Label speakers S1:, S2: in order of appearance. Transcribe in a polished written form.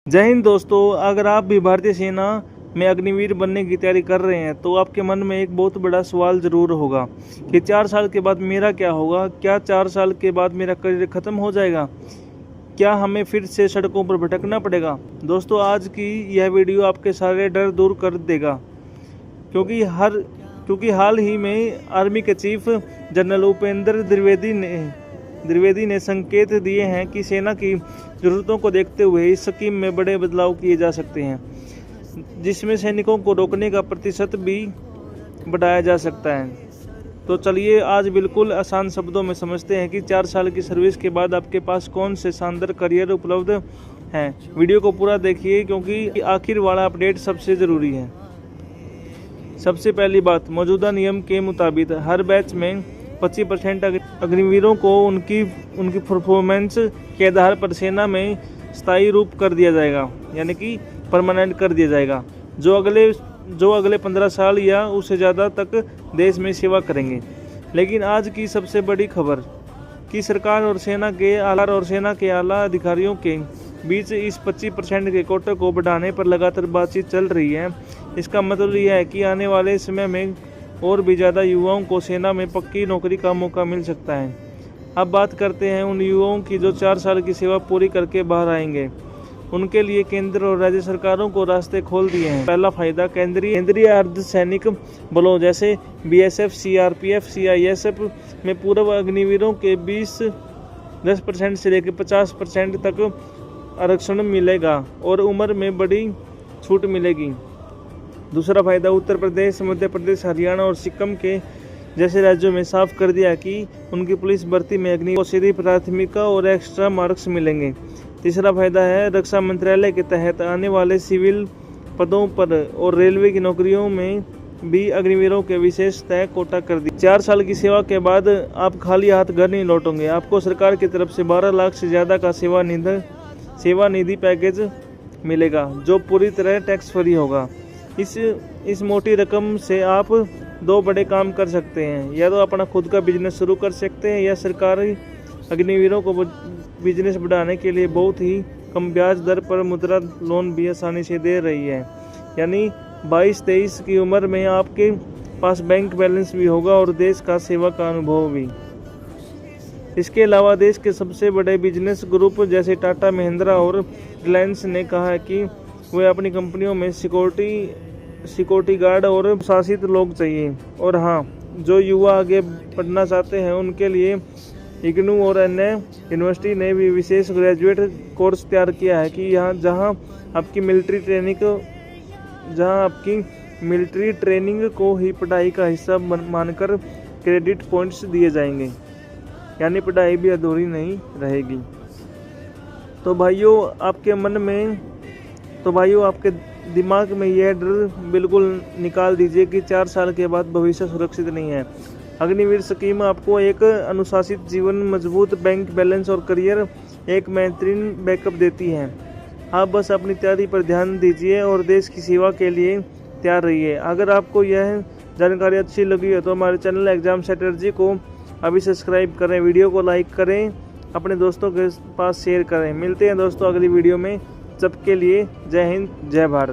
S1: जय हिंद दोस्तों, अगर आप भी भारतीय सेना में अग्निवीर बनने की तैयारी कर रहे हैं तो आपके मन में एक बहुत बड़ा सवाल ज़रूर होगा कि 4 साल के बाद मेरा क्या होगा। क्या 4 साल के बाद मेरा करियर ख़त्म हो जाएगा? क्या हमें फिर से सड़कों पर भटकना पड़ेगा? दोस्तों, आज की यह वीडियो आपके सारे डर दूर कर देगा, क्योंकि हाल ही में आर्मी के चीफ जनरल उपेंद्र द्विवेदी ने संकेत दिए हैं कि सेना की ज़रूरतों को देखते हुए इस स्कीम में बड़े बदलाव किए जा सकते हैं, जिसमें सैनिकों को रोकने का प्रतिशत भी बढ़ाया जा सकता है। तो चलिए आज बिल्कुल आसान शब्दों में समझते हैं कि 4 साल की सर्विस के बाद आपके पास कौन से शानदार करियर उपलब्ध हैं। वीडियो को पूरा देखिए, क्योंकि आखिर वाला अपडेट सबसे ज़रूरी है। सबसे पहली बात, मौजूदा नियम के मुताबिक हर बैच में 25% अग्निवीरों को उनकी परफॉर्मेंस के आधार पर सेना में स्थायी रूप कर दिया जाएगा, यानी कि परमानेंट कर दिया जाएगा, जो अगले 15 साल या उससे ज़्यादा तक देश में सेवा करेंगे। लेकिन आज की सबसे बड़ी खबर कि सरकार और सेना के आला अधिकारियों के बीच इस 25% के कोटे को बढ़ाने पर लगातार बातचीत चल रही है। इसका मतलब यह है कि आने वाले समय में और भी ज़्यादा युवाओं को सेना में पक्की नौकरी का मौका मिल सकता है। अब बात करते हैं उन युवाओं की जो 4 साल की सेवा पूरी करके बाहर आएंगे। उनके लिए केंद्र और राज्य सरकारों को रास्ते खोल दिए हैं। पहला फायदा, केंद्रीय अर्धसैनिक बलों जैसे BSF, CRPF, CISF में पूर्व अग्निवीरों के 10% से लेकर 50% तक आरक्षण मिलेगा और उम्र में बड़ी छूट मिलेगी। दूसरा फायदा, उत्तर प्रदेश, मध्य प्रदेश, हरियाणा और सिक्किम के जैसे राज्यों में साफ कर दिया कि उनकी पुलिस भर्ती में अग्नि को सीधी प्राथमिकता और एक्स्ट्रा मार्क्स मिलेंगे। तीसरा फायदा है, रक्षा मंत्रालय के तहत आने वाले सिविल पदों पर और रेलवे की नौकरियों में भी अग्निवीरों के विशेष तय कोटा कर दिया। 4 साल की सेवा के बाद आप खाली हाथ घर नहीं लौटेंगे। आपको सरकार की तरफ से 12 लाख से ज़्यादा का सेवा निधि पैकेज मिलेगा, जो पूरी तरह टैक्स फ्री होगा। इस मोटी रकम से आप 2 बड़े काम कर सकते हैं, या तो अपना खुद का बिजनेस शुरू कर सकते हैं, या सरकारी अग्निवीरों को बिजनेस बढ़ाने के लिए बहुत ही कम ब्याज दर पर मुद्रा लोन भी आसानी से दे रही है। यानी 22-23 की उम्र में आपके पास बैंक बैलेंस भी होगा और देश का सेवा का अनुभव भी। इसके अलावा देश के सबसे बड़े बिजनेस ग्रुप जैसे टाटा, महिंद्रा और रिलायंस ने कहा है कि वे अपनी कंपनियों में सिक्योरिटी गार्ड और शासित लोग चाहिए। और हाँ, जो युवा आगे पढ़ना चाहते हैं उनके लिए इग्नू और अन्य यूनिवर्सिटी ने भी विशेष ग्रेजुएट कोर्स तैयार किया है कि जहां आपकी मिलिट्री ट्रेनिंग को ही पढ़ाई का हिस्सा मानकर क्रेडिट पॉइंट्स दिए जाएंगे, यानी पढ़ाई भी अधूरी नहीं रहेगी। तो भाइयों, आपके दिमाग में यह डर बिल्कुल निकाल दीजिए कि 4 साल के बाद भविष्य सुरक्षित नहीं है। अग्निवीर स्कीम आपको एक अनुशासित जीवन, मजबूत बैंक बैलेंस और करियर एक बेहतरीन बैकअप देती है। आप बस अपनी तैयारी पर ध्यान दीजिए और देश की सेवा के लिए तैयार रहिए। अगर आपको यह जानकारी अच्छी लगी है तो हमारे चैनल एग्जाम स्ट्रेटजी को अभी सब्सक्राइब करें, वीडियो को लाइक करें, अपने दोस्तों के पास शेयर करें। मिलते हैं दोस्तों अगली वीडियो में। सबके लिए जय हिंद, जय भारत।